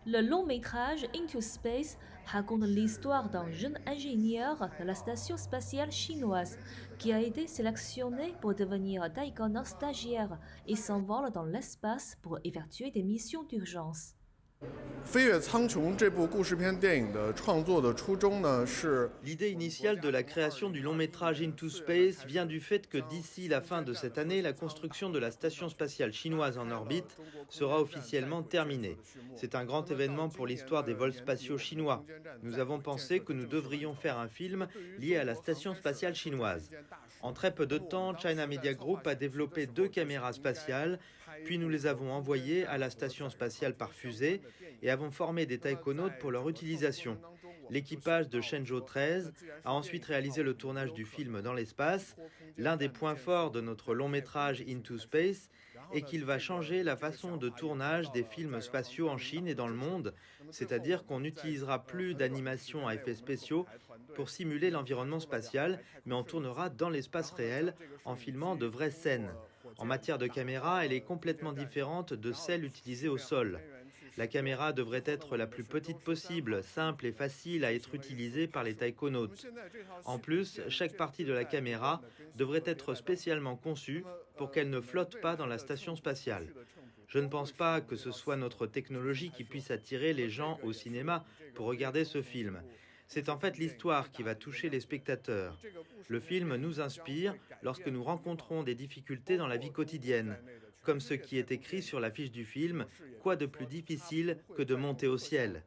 Le long métrage Into Space raconte l'histoire d'un jeune ingénieur de la station spatiale chinoise qui a été sélectionné pour devenir taïkonaute stagiaire et s'envole dans l'espace pour effectuer des missions d'urgence. 《飞跃苍穹》这部故事片电影的创作的初衷呢，是 L'idée initiale de la création du long métrage Into Space vient du fait que d'ici la fin de cette année, la construction de la station spatiale chinoise en orbite sera officiellement terminée. C'est un grand événement pour l'histoire des vols spatiaux chinois. Nous avons pensé que nous devrions faire un film lié à la station spatiale chinoise. En très peu de temps, China Media Group a développé 2 caméras spatiales, puis nous les avons envoyées à la station spatiale par fusée et avons formé des taïkonautes pour leur utilisation. L'équipage de Shenzhou 13 a ensuite réalisé le tournage du film dans l'espace. L'un des points forts de notre long métrage Into Space est qu'il va changer la façon de tournage des films spatiaux en Chine et dans le monde, c'est-à-dire qu'on n'utilisera plus d'animation à effets spéciaux pour simuler l'environnement spatial, mais on tournera dans l'espace réel en filmant de vraies scènes. En matière de caméra, elle est complètement différente de celle utilisée au sol. La caméra devrait être la plus petite possible, simple et facile à être utilisée par les taïkonautes. En plus, chaque partie de la caméra devrait être spécialement conçue pour qu'elle ne flotte pas dans la station spatiale. Je ne pense pas que ce soit notre technologie qui puisse attirer les gens au cinéma pour regarder ce film. C'est en fait l'histoire qui va toucher les spectateurs. Le film nous inspire lorsque nous rencontrons des difficultés dans la vie quotidienne, comme ce qui est écrit sur l'affiche du film, quoi de plus difficile que de monter au ciel.